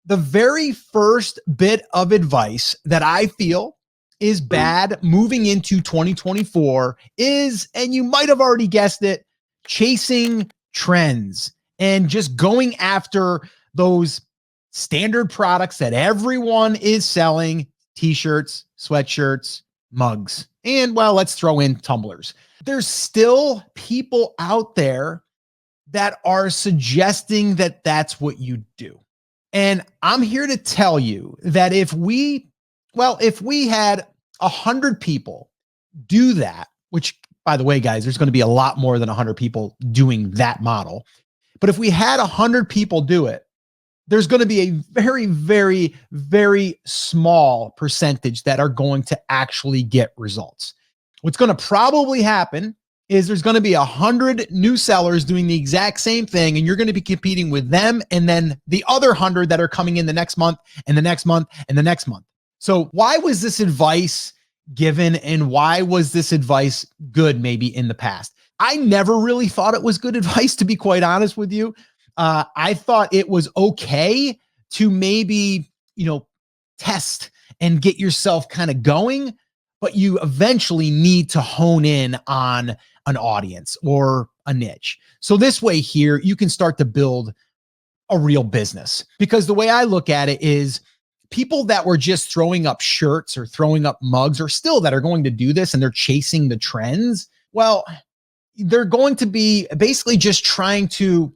The very first bit of advice that I feel is bad moving into 2024 is, and you might have already guessed it, chasing trends and just going after those standard products that everyone is selling: t-shirts, sweatshirts, mugs, and well, let's throw in tumblers. There's still people out there that are suggesting that that's what you do. And I'm here to tell you that if we had 100 people do that, which, by the way, guys, there's going to be a lot more than 100 people doing that model. But if we had 100 people do it, there's going to be a very, very, very small percentage that are going to actually get results. What's going to probably happen is there's going to be 100 new sellers doing the exact same thing, and you're going to be competing with them and then the other 100 that are coming in the next month and the next month and the next month. So why was this advice given, and why was this advice good maybe in the past? I never really thought it was good advice, to be quite honest with you. I thought it was okay to maybe, test and get yourself kind of going, but you eventually need to hone in on an audience or a niche. So this way here, you can start to build a real business. Because the way I look at it is, people that were just throwing up shirts or throwing up mugs, or still that are going to do this and they're chasing the trends, well, they're going to be basically just trying to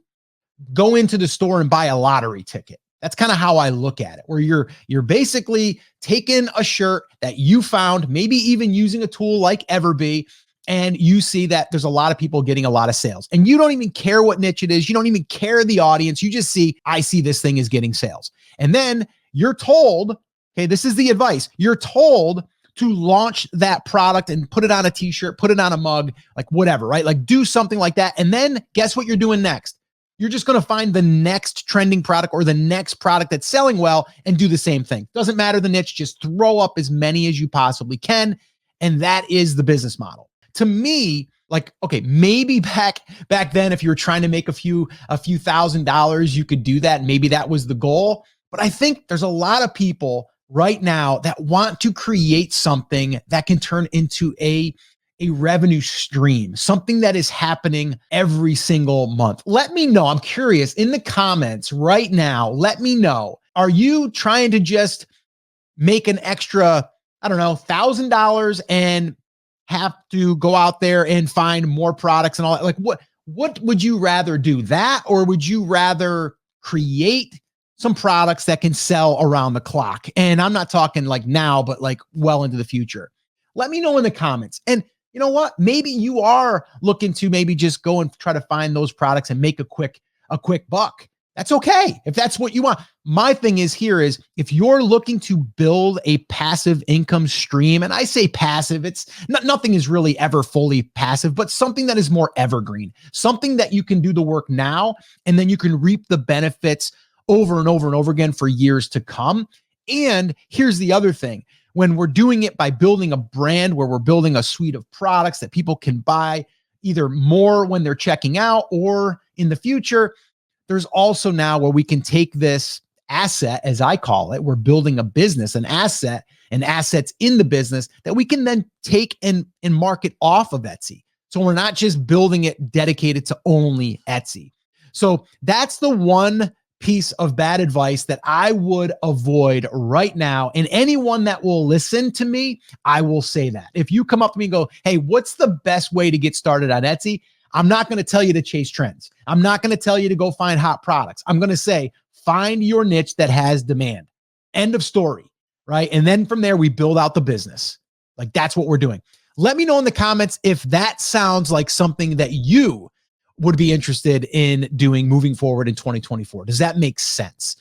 go into the store and buy a lottery ticket. That's kind of how I look at it, where you're basically taking a shirt that you found, maybe even using a tool like Everbee, and you see that there's a lot of people getting a lot of sales, and you don't even care what niche it is. You don't even care the audience. You just see, I see this thing is getting sales. And then you're told, okay, this is the advice. You're told to launch that product and put it on a t-shirt, put it on a mug, like whatever, right? Like do something like that. And then guess what you're doing next? You're just going to find the next trending product or the next product that's selling well and do the same thing. Doesn't matter the niche, just throw up as many as you possibly can. And that is the business model. To me, like, okay, maybe back then, if you were trying to make a few $1,000s, you could do that. Maybe that was the goal. But I think there's a lot of people right now that want to create something that can turn into a revenue stream, something that is happening every single month. Let me know. I'm curious in the comments right now. Let me know. Are you trying to just make an extra, $1,000 and have to go out there and find more products and all that? Like, what would you rather do, that, or would you rather create some products that can sell around the clock? And I'm not talking like now, but like well into the future. Let me know in the comments. And you know what? Maybe you are looking to maybe just go and try to find those products and make a quick buck. That's okay if that's what you want. My thing is if you're looking to build a passive income stream, and I say passive, it's nothing is really ever fully passive, but something that is more evergreen, something that you can do the work now, and then you can reap the benefits over and over and over again for years to come. And here's the other thing. When we're doing it by building a brand, where we're building a suite of products that people can buy either more when they're checking out or in the future, there's also now where we can take this asset, as I call it, we're building a business, an asset, and assets in the business that we can then take and market off of Etsy. So we're not just building it dedicated to only Etsy. So that's the one piece of bad advice that I would avoid right now. And anyone that will listen to me, I will say that. If you come up to me and go, hey, what's the best way to get started on Etsy? I'm not going to tell you to chase trends. I'm not going to tell you to go find hot products. I'm going to say, find your niche that has demand. End of story, right? And then from there, we build out the business. Like, that's what we're doing. Let me know in the comments if that sounds like something that you would be interested in doing moving forward in 2024. Does that make sense?